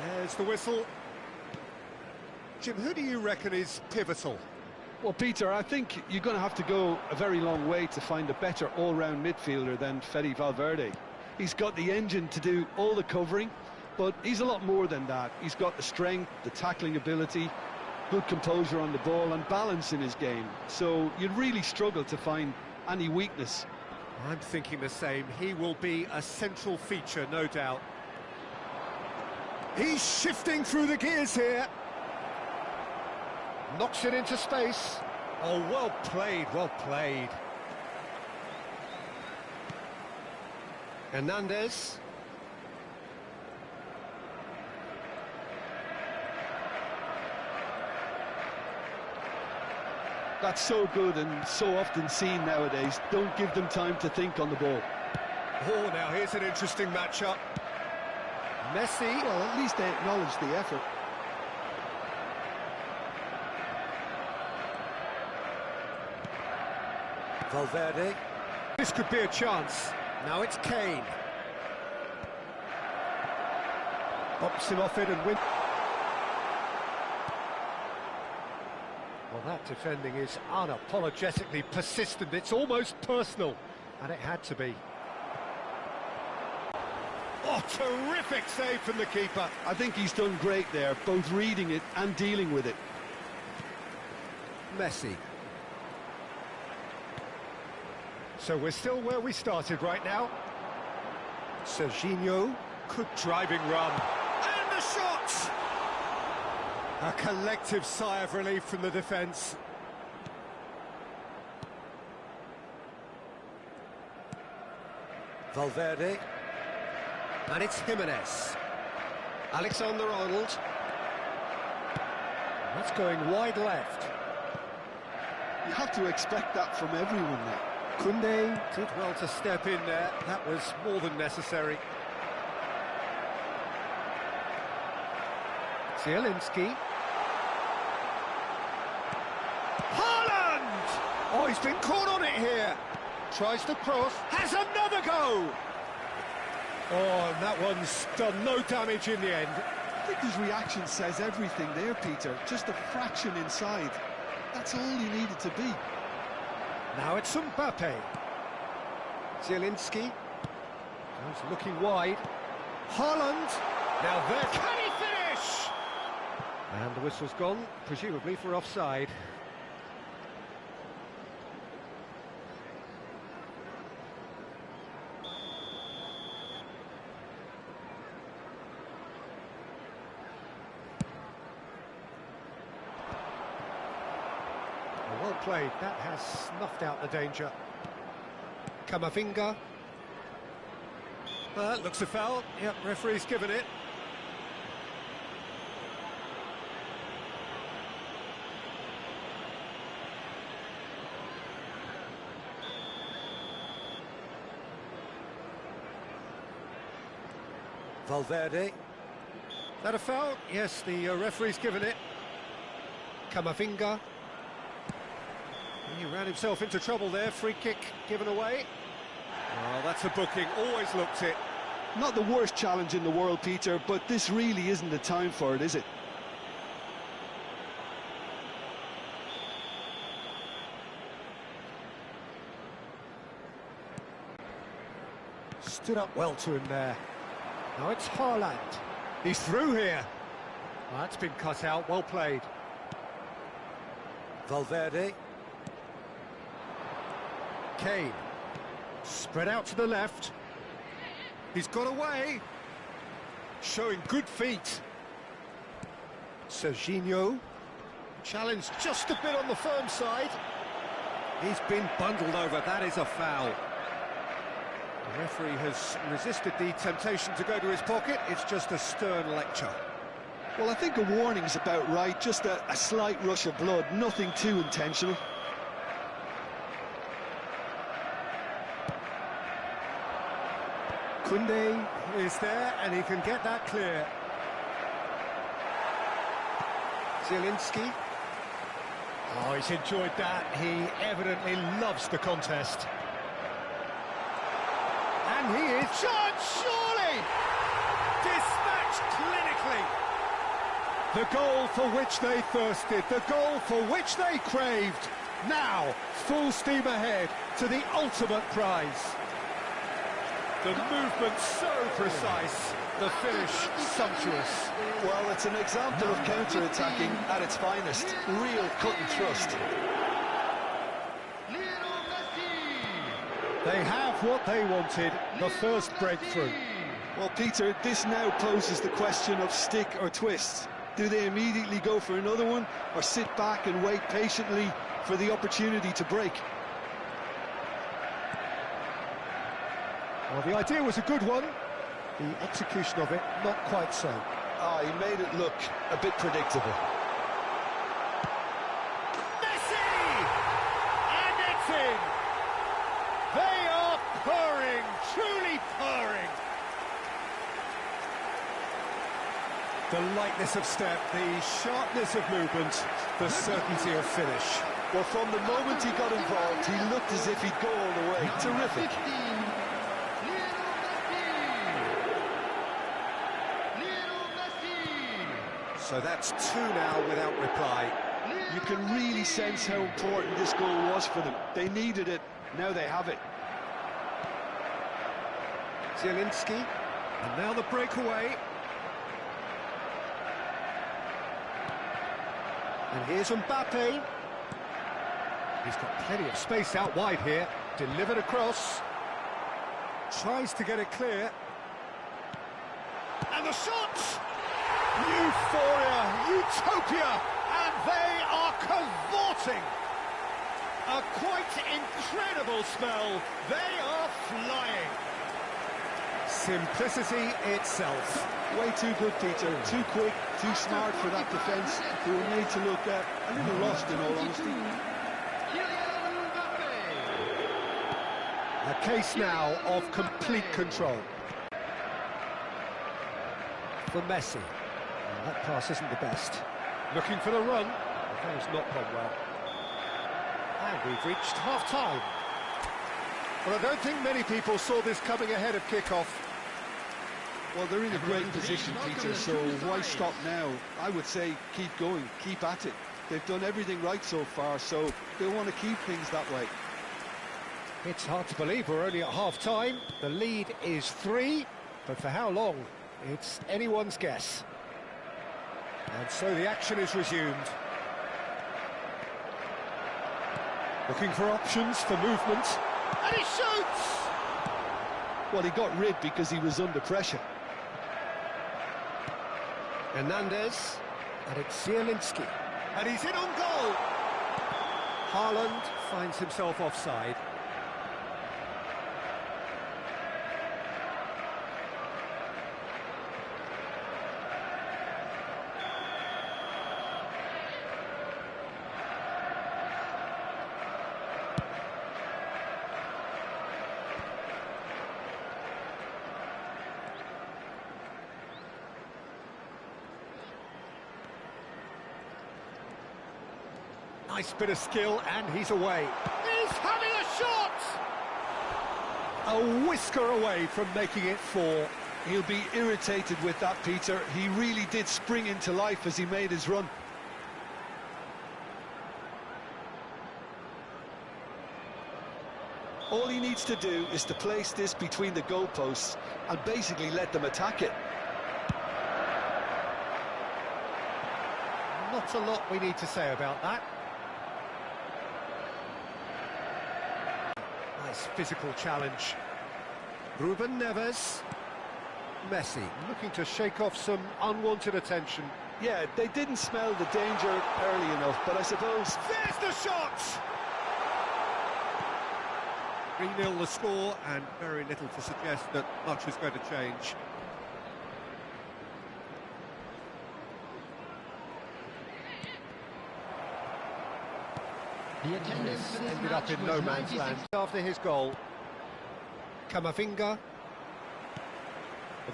There's the whistle. Jim, who do you reckon is pivotal? Well, Peter, I think you're going to have to go a very long way to find a better all-round midfielder than Fede Valverde. He's got the engine to do all the covering, but he's a lot more than that. He's got the strength, the tackling ability, good composure on the ball and balance in his game. So you'd really struggle to find any weakness. I'm thinking the same. He will be a central feature, no doubt. He's shifting through the gears here. Knocks it into space. Oh, well played, well played. Hernandez. That's so good and so often seen nowadays. Don't give them time to think on the ball. Oh, now here's an interesting matchup. Messi. Well, at least they acknowledge the effort. Valverde. This could be a chance. Now it's Kane. Bops him off it and wins. Well, that defending is unapologetically persistent. It's almost personal, and it had to be. Oh, terrific save from the keeper. I think he's done great there, both reading it and dealing with it. Messi. So we're still where we started right now. Serginho, good driving run. And the shot! A collective sigh of relief from the defence. Valverde. And it's Jimenez. Alexander-Arnold. That's going wide left. You have to expect that from everyone now. Koundé did well to step in there. That was more than necessary. Zielinski. Haaland! Oh, he's been caught on it here. Tries to cross. Has another go! Oh, and that one's done no damage in the end. I think his reaction says everything there, Peter. Just a fraction inside. That's all he needed to be. Now it's Mbappe. Zielinski. He's looking wide. Haaland. Now there. Can he finish? And the whistle's gone, presumably for offside. Well played, that has snuffed out the danger. Camavinga. Looks a foul. Yep, referee's given it. Valverde. Is that a foul? Yes, the referee's given it. Camavinga. He ran himself into trouble there, free kick given away. Oh, that's a booking, always looked it. Not the worst challenge in the world, Peter, but this really isn't the time for it, is it? Stood up well to him there. Now it's Haaland. He's through here. Well, that's been cut out, well played. Valverde. Kane. Spread out to the left. He's got away. Showing good feet. Serginho. Challenged just a bit on the firm side. He's been bundled over. That is a foul. The referee has resisted the temptation to go to his pocket. It's just a stern lecture. Well, I think a warning's about right. Just a slight rush of blood. Nothing too intentional. Koundé is there, and he can get that clear. Zielinski. Oh, he's enjoyed that. He evidently loves the contest. And he is... Shot, surely! Dispatched clinically. quickly. The goal for which they thirsted, the goal for which they craved. Now, full steam ahead to the ultimate prize. The movement so precise, the finish sumptuous. Well, it's an example of counter-attacking at its finest. Real cut and thrust. They have what they wanted, the first breakthrough. Well, Peter, this now poses the question of stick or twist. Do they immediately go for another one, or sit back and wait patiently for the opportunity to break? Well, the idea was a good one. The execution of it, not quite so. He made it look a bit predictable. Messi! And it's in! They are purring, truly purring. The lightness of step, the sharpness of movement, the certainty of finish. Well, from the moment he got involved, he looked as if he'd go all the way. Terrific. So that's two now without reply. You can really sense how important this goal was for them. They needed it, now they have it. Zielinski, and now the breakaway. And here's Mbappe. He's got plenty of space out wide here. Delivered across. Tries to get it clear. And the shot! Euphoria, utopia, and they are cavorting. A quite incredible spell. They are flying. Simplicity itself. Way too good, Peter. Too quick, too smart for that defence. They were made to look a little lost, in all honesty. A case now of complete control. For Messi. Well, that pass isn't the best. Looking for the run. That has not gone well. And we've reached half-time. Well, I don't think many people saw this coming ahead of kick-off. Well, they're in a great position, Peter, so why stop now? I would say keep going, keep at it. They've done everything right so far, so they want to keep things that way. It's hard to believe we're only at half-time. The lead is 3, but for how long? It's anyone's guess. And so the action is resumed. Looking for options for movement. And he shoots! Well, he got rid because he was under pressure. Hernandez, and it's Zielinski. And he's in on goal! Haaland finds himself offside. Nice bit of skill, and he's away. He's having a shot! A whisker away from making it 4. He'll be irritated with that, Peter. He really did spring into life as he made his run. All he needs to do is to place this between the goalposts and basically let them attack it. Not a lot we need to say about that. Nice physical challenge. Ruben Neves. Messi looking to shake off some unwanted attention. Yeah, they didn't smell the danger early enough, but I suppose... There's the shot! 3-0 the score, and very little to suggest that much is going to change. This ended up in no man's land after his goal. Camavinga. Well,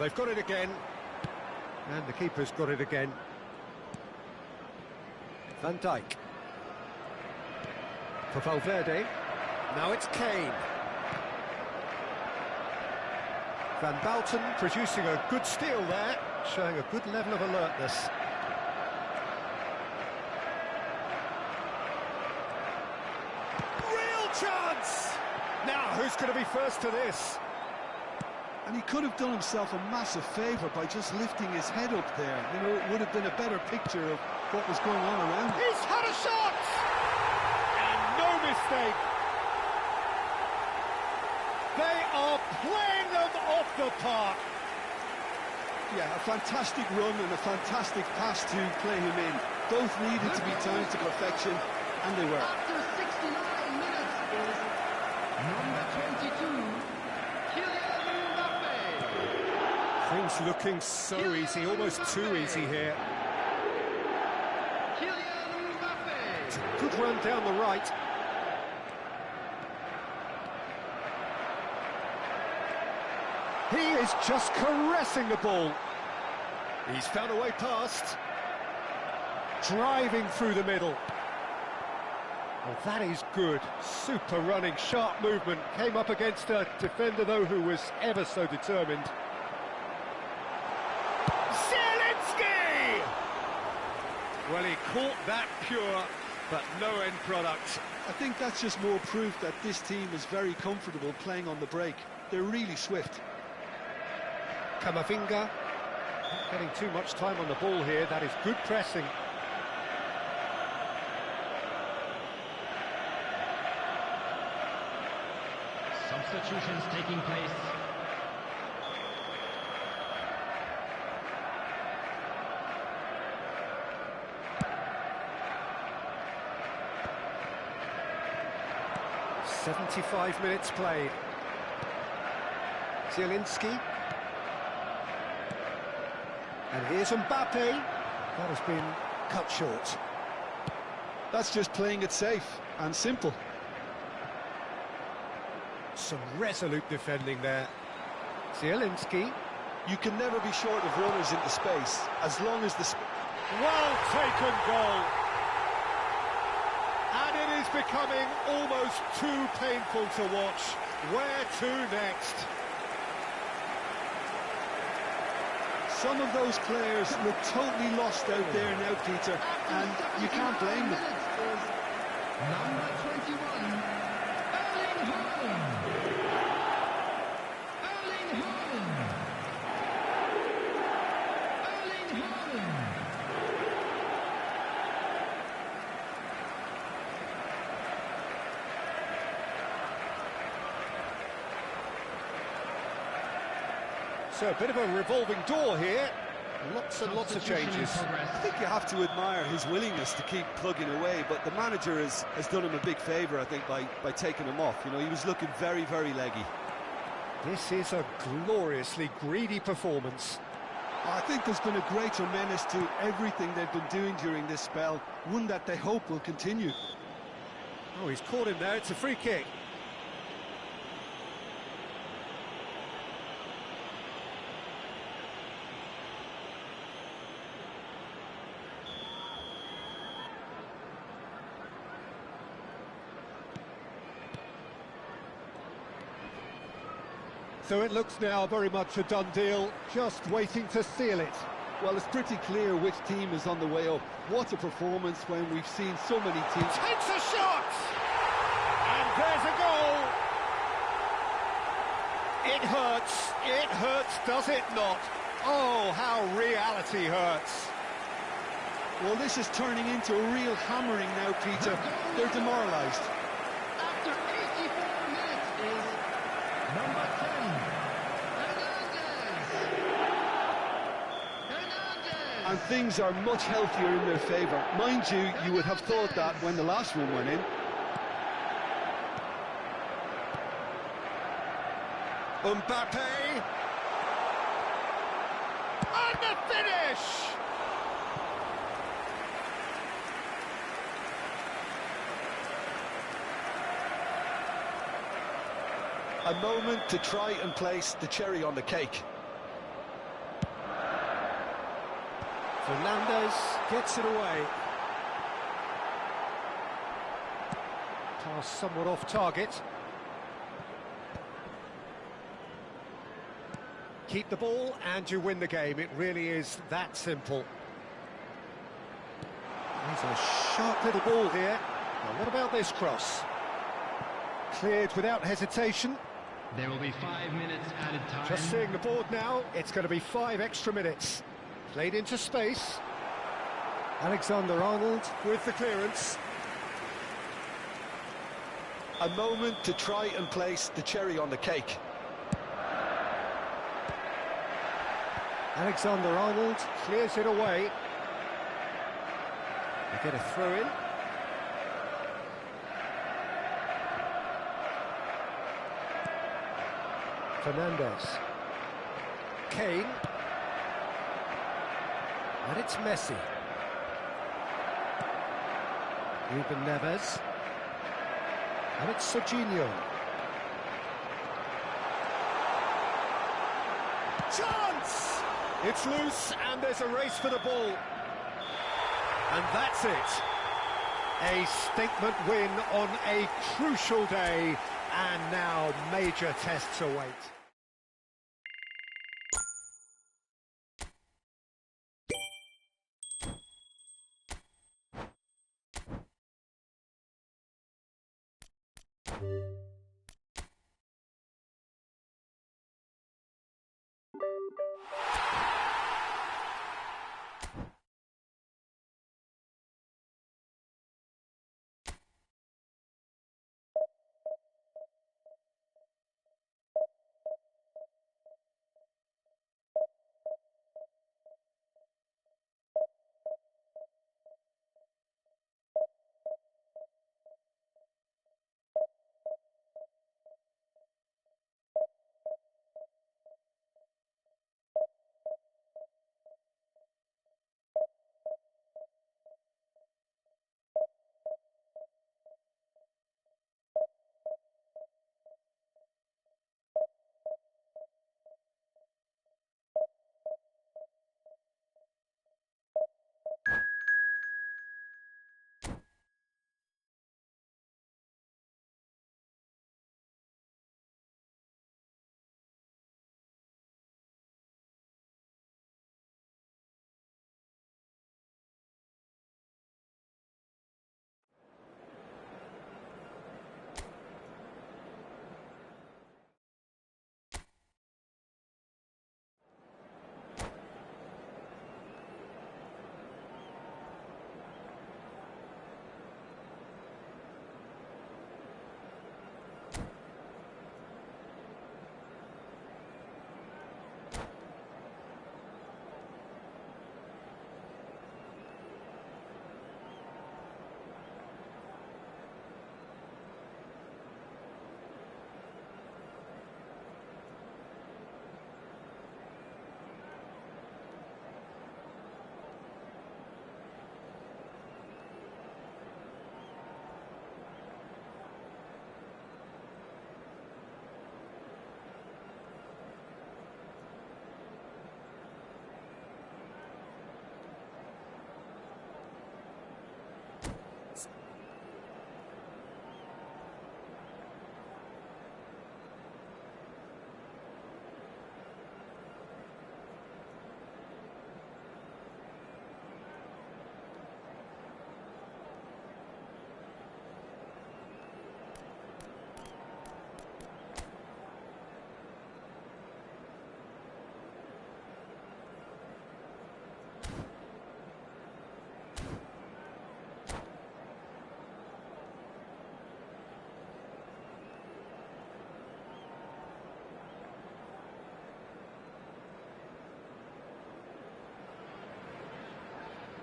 they've got it again. And the keeper's got it again. Van Dijk. For Valverde. Now it's Kane. Van Bouten producing a good steal there, showing a good level of alertness. Real chance! Now, who's going to be first to this? And he could have done himself a massive favour by just lifting his head up there. You know, it would have been a better picture of what was going on around him. He's had a shot! And no mistake. They are playing them off the park. Yeah, a fantastic run and a fantastic pass to play him in. Both needed to be timed to perfection, and they were. After 69 minutes is number 22, Kylian Mbappe. Things looking so easy, almost too easy here. Kylian Mbappe. It's a good run down the right. He is just caressing the ball. He's found a way past. Driving through the middle. Oh, that is good. Super running, sharp movement. Came up against a defender, though, who was ever so determined. Zielinski! Well, he caught that pure, but no end product. I think that's just more proof that this team is very comfortable playing on the break. They're really swift. Camavinga, not getting too much time on the ball here. That is good pressing. Substitutions taking place. "75 minutes played. Zielinski. And here's Mbappe. That has been cut short. That's just playing it safe and simple. Some resolute defending there. Zielinski. You can never be short of runners into space, as long as the... Well taken goal. And it is becoming almost too painful to watch. Where to next? Some of those players look totally lost out there now, Peter, and you can't blame them. Number 21, Erling Haaland. Erling Haaland. Erling Haaland. So a bit of a revolving door here. Lots and lots of changes. I think you have to admire his willingness to keep plugging away, but the manager has done him a big favour, I think, by taking him off. You know, he was looking very, very leggy. This is a gloriously greedy performance. I think there's been a greater menace to everything they've been doing during this spell, one that they hope will continue. Oh, he's caught him there. It's a free kick. So it looks now very much a done deal, just waiting to seal it. Well, it's pretty clear which team is on the way up. What a performance when we've seen so many teams... Takes a shot! And there's a goal! It hurts, does it not? Oh, how reality hurts. Well, this is turning into a real hammering now, Peter. They're demoralised. After 84 minutes is number 10, Hernandez. And things are much healthier in their favour. Mind you, you would have thought that when the last one went in. Mbappe! And the finish! A moment to try and place the cherry on the cake. Fernandez gets it away. Pass somewhat off target. Keep the ball and you win the game. It really is that simple. There's a sharp little ball here. Now, what about this cross? Cleared without hesitation. There will be 5 minutes added time. Just seeing the board now, it's going to be 5 extra minutes. Played into space. Alexander-Arnold with the clearance. A moment to try and place the cherry on the cake. Alexander-Arnold clears it away. They get a throw in. Fernandez. Kane. And it's Messi. Ruben Neves. And it's Serginho. Chance! It's loose and there's a race for the ball. And that's it. A statement win on a crucial day, and now major tests await.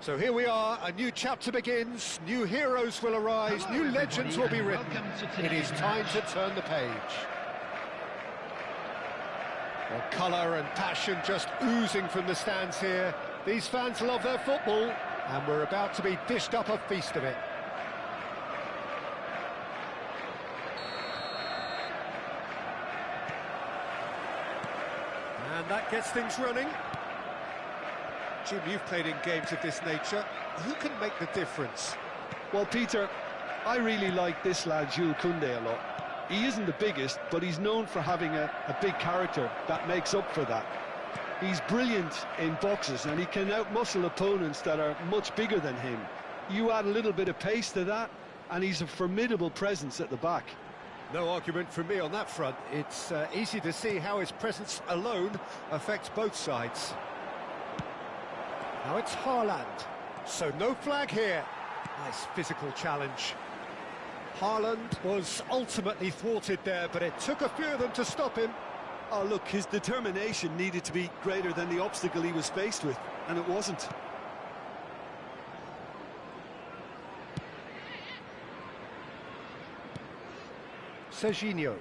So here we are, a new chapter begins, new heroes will arise, Hello, new legends will be written. welcome to It is today's time match. to turn the page. Well, colour and passion just oozing from the stands here. These fans love their football, and we're about to be dished up a feast of it. And that gets things running. Jim, you've played in games of this nature. Who can make the difference? Well, Peter, I really like this lad, Jules Koundé, a lot. He isn't the biggest, but he's known for having a big character that makes up for that. He's brilliant in boxes and he can outmuscle opponents that are much bigger than him. You add a little bit of pace to that and he's a formidable presence at the back. No argument from me on that front. It's easy to see how his presence alone affects both sides. Now it's Haaland. So no flag here. Nice physical challenge. Haaland was ultimately thwarted there, but it took a few of them to stop him. Oh, look, his determination needed to be greater than the obstacle he was faced with, and it wasn't. Serginho.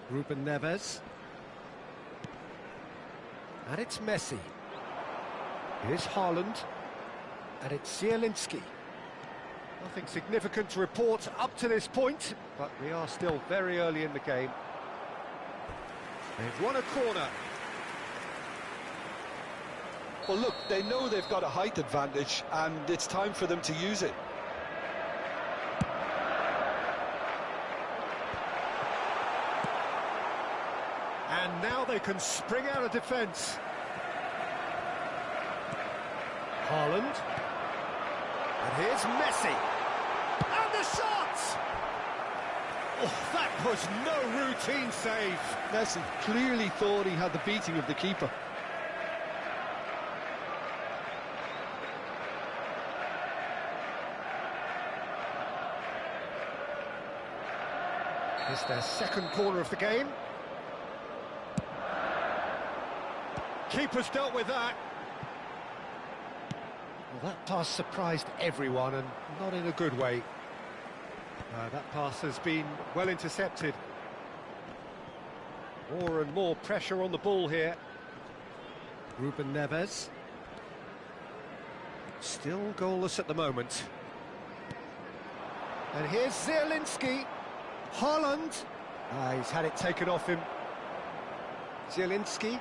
Ruben Neves. And it's Messi. Here's Haaland. And it's Zielinski. Nothing significant to report up to this point, but we are still very early in the game. They've won a corner. Well, look, they know they've got a height advantage, and it's time for them to use it. And now they can spring out of defence. Haaland. And here's Messi. And the shot! Oh, that was no routine save. Messi clearly thought he had the beating of the keeper. It's their second corner of the game. Keeper's dealt with that. Well, that pass surprised everyone, and not in a good way. That pass has been well intercepted. More and more pressure on the ball here. Ruben Neves. Still goalless at the moment. And here's Zielinski. Haaland. He's had it taken off him. Zielinski.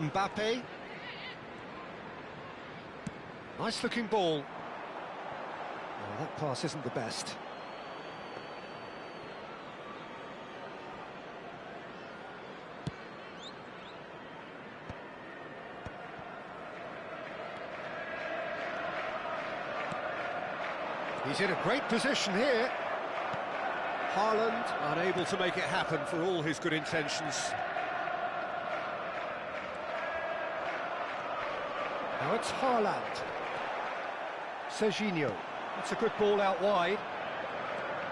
Mbappe. Nice looking ball. Oh, that pass isn't the best. He's in a great position here. Haaland unable to make it happen for all his good intentions. Now it's Haaland. Serginho. That's a good ball out wide.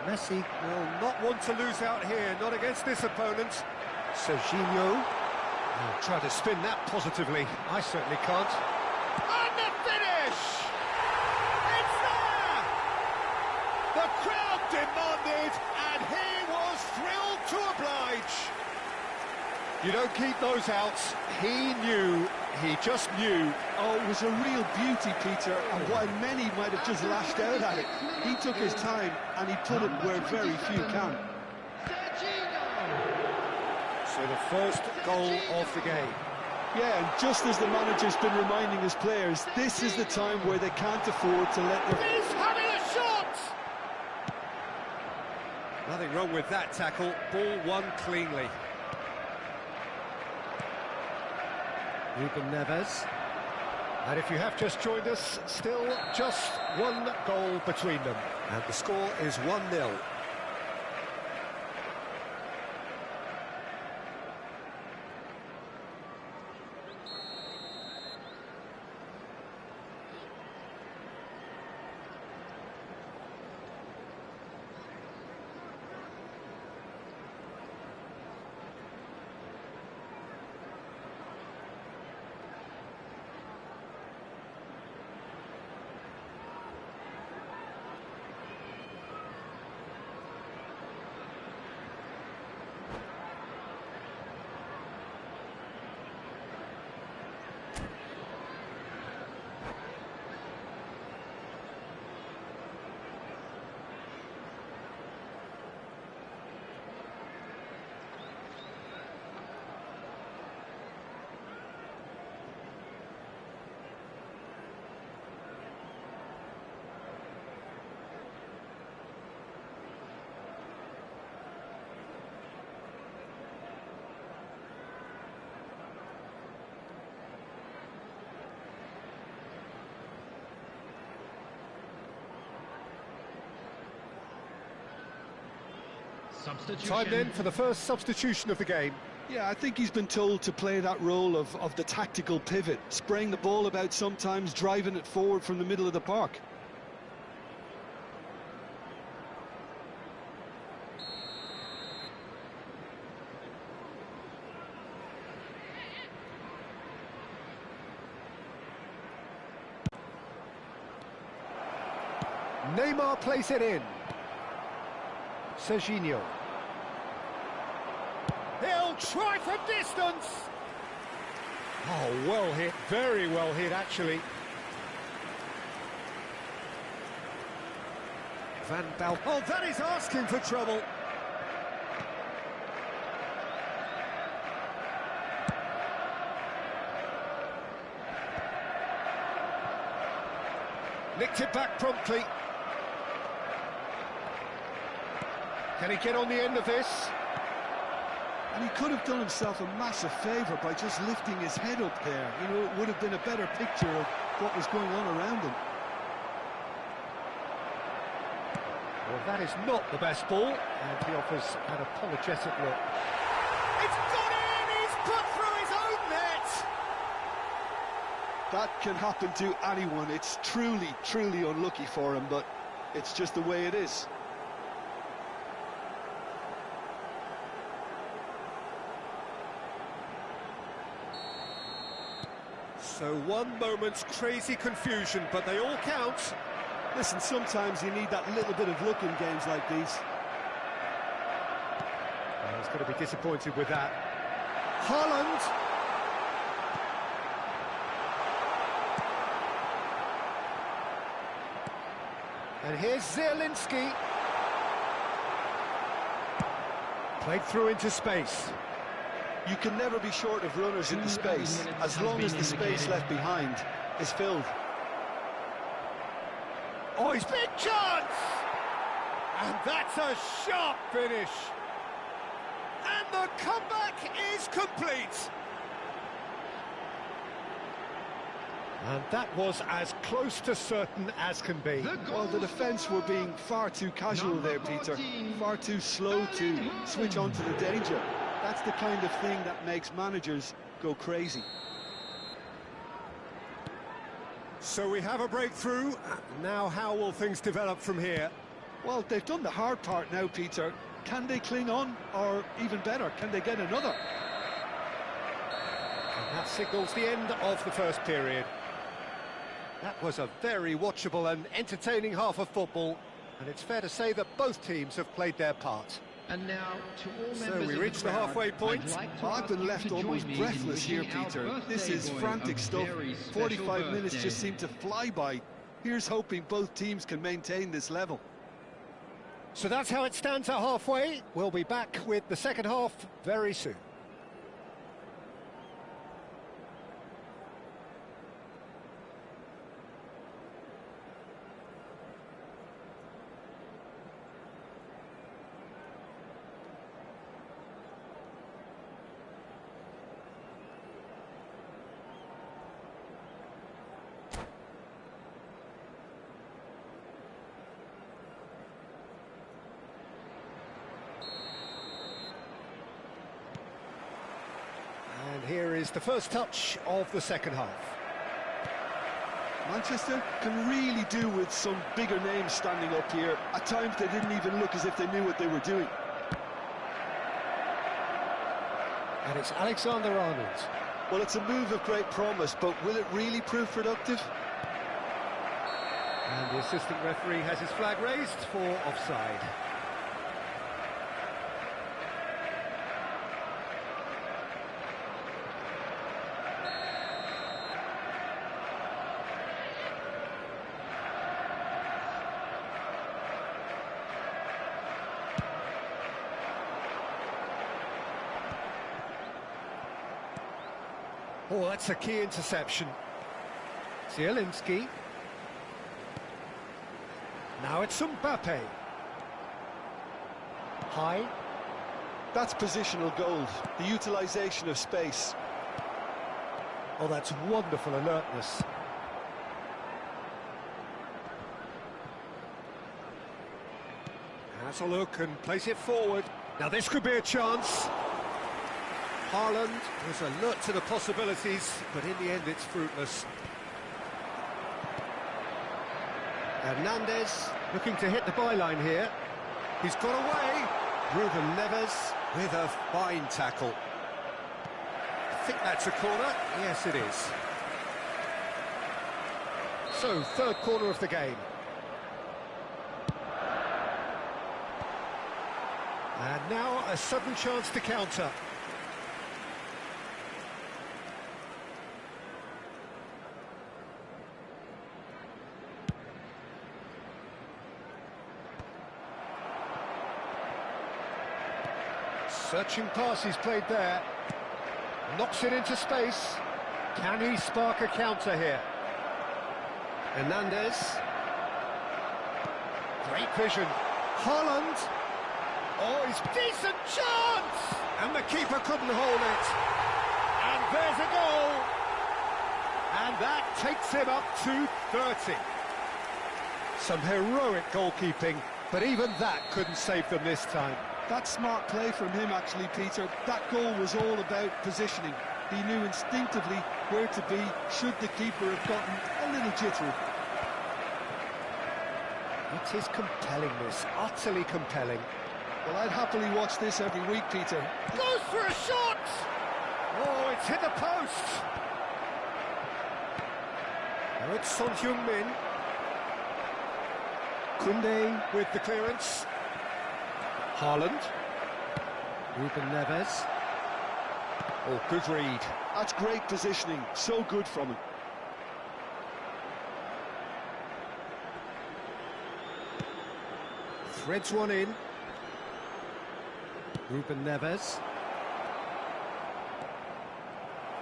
Messi will not want to lose out here, not against this opponent. Serginho. Oh, try to spin that positively. I certainly can't. And the finish! It's there! The crowd demanded, and he was thrilled to oblige. You don't keep those out. He knew. He just knew. Oh, it was a real beauty, Peter, and while many might have just lashed out at it, he took his time and he put it where very few can. So the first goal of the game. Yeah, and just as the manager's been reminding his players, this is the time where they can't afford to let their... He's having a shot! Nothing wrong with that tackle. Ball won cleanly. Ruben Neves. And if you have just joined us, still just one goal between them. And the score is 1-0. Substitution. Time then for the first substitution of the game. Yeah, I think he's been told to play that role of the tactical pivot, spraying the ball about sometimes, driving it forward from the middle of the park. Neymar plays it in. Serginho. He'll try from distance. Oh, well hit, very well hit actually. Van Bal. Oh, that is asking for trouble. Nicked it back promptly. Can he get on the end of this? And he could have done himself a massive favour by just lifting his head up there. You know, it would have been a better picture of what was going on around him. Well, that is not the best ball, and he offers an apologetic look. It's gone in! He's put through his own net! That can happen to anyone. It's truly, truly unlucky for him, but it's just the way it is. So one moment's crazy confusion, but they all count. Listen, sometimes you need that little bit of luck in games like these. Well, he's going to be disappointed with that. Haaland. And here's Zielinski. Played through into space. You can never be short of runners into space, as long as the space left behind is filled. Oh, he's big chance! And that's a sharp finish. And the comeback is complete. And that was as close to certain as can be. Well, the defence were being far too casual there, Peter. Far too slow to switch on to the danger. That's the kind of thing that makes managers go crazy. So we have a breakthrough. Now how will things develop from here? Well, they've done the hard part now, Peter. Can they cling on? Or even better, can they get another? And that signals the end of the first period. That was a very watchable and entertaining half of football. And it's fair to say that both teams have played their part. And now, to all So members we of reach the crowd, halfway point. I'd like to I've ask been you left to join almost me in breathless here, wishing our Peter. This birthday is boy frantic a stuff. very special 45 minutes just birthday. seem to fly by. Here's hoping both teams can maintain this level. So that's how it stands at halfway. We'll be back with the second half very soon. And here is the first touch of the second half. Manchester can really do with some bigger names standing up here. At times they didn't even look as if they knew what they were doing. And it's Alexander-Arnold. Well, it's a move of great promise, but will it really prove productive? And the assistant referee has his flag raised for offside. Oh, that's a key interception. Zielinski. Now it's Mbappe. High. That's positional gold, the utilisation of space. Oh, that's wonderful alertness. Has a look and plays it forward. Now this could be a chance. Haaland was alert to the possibilities, but in the end it's fruitless. Hernandez looking to hit the byline here. He's got away. Ruben Neves with a fine tackle. I think that's a corner. Yes, it is. So, third corner of the game. And now a sudden chance to counter. Searching pass he's played there. Knocks it into space. Can he spark a counter here? Hernandez. Great vision. Haaland. Oh, he's decent chance! And the keeper couldn't hold it. And there's a goal. And that takes him up to 30. Some heroic goalkeeping, but even that couldn't save them this time. That's smart play from him, actually, Peter. That goal was all about positioning. He knew instinctively where to be should the keeper have gotten a little jittery. It is compelling, this, utterly compelling. Well, I'd happily watch this every week, Peter. Goes for a shot! Oh, it's hit the post! Now it's Son Heung-min. Koundé with the clearance. Haaland. Ruben Neves. Oh, good read. That's great positioning, so good from him. Threads one in. Ruben Neves.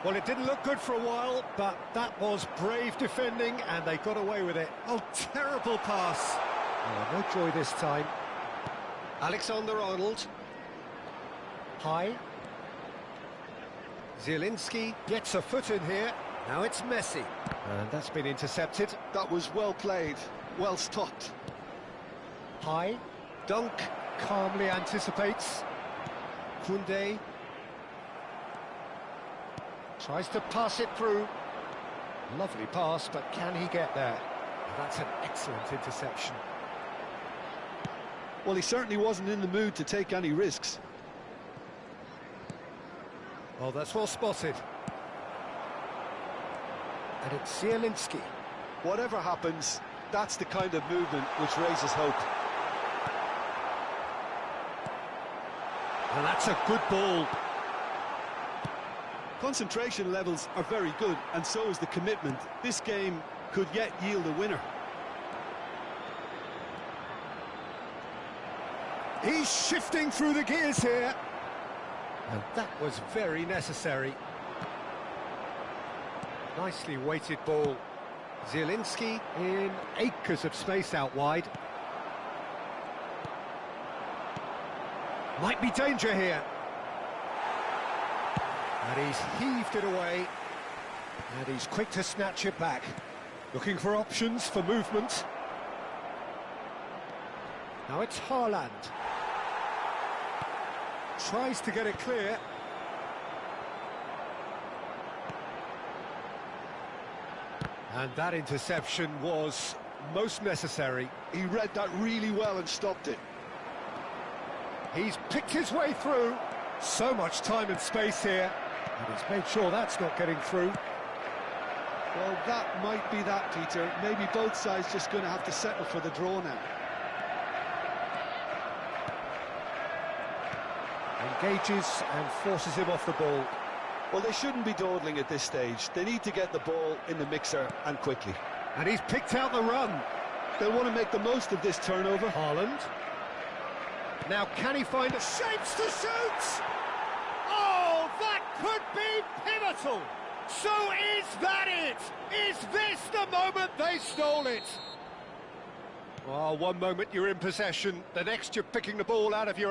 Well, it didn't look good for a while, but that was brave defending, and they got away with it. Oh, terrible pass. Oh, no joy this time. Alexander-Arnold. High. Zielinski gets a foot in here. Now it's Messi. And that's been intercepted. That was well played, well stopped. High. Dunk calmly anticipates. Koundé. Tries to pass it through. Lovely pass, but can he get there? That's an excellent interception. Well, he certainly wasn't in the mood to take any risks. Oh, that's well spotted. And it's Zielinski. Whatever happens, that's the kind of movement which raises hope. And that's a good ball. Concentration levels are very good, and so is the commitment. This game could yet yield a winner. He's shifting through the gears here. And that was very necessary. Nicely weighted ball. Zielinski in acres of space out wide. Might be danger here. And he's heaved it away. And he's quick to snatch it back. Looking for options for movement. Now it's Haaland. Tries to get it clear. And that interception was most necessary. He read that really well and stopped it. He's picked his way through. So much time and space here. And he's made sure that's not getting through. Well, that might be that, Peter. Maybe both sides just going to have to settle for the draw now. Engages and forces him off the ball. Well, they shouldn't be dawdling at this stage. They need to get the ball in the mixer, and quickly. And he's picked out the run. They'll want to make the most of this turnover. Haaland. Now can he find the shapes to shoot? Oh, that could be pivotal. So is that it? Is this the moment they stole it? Well, one moment you're in possession, the next you're picking the ball out of your own.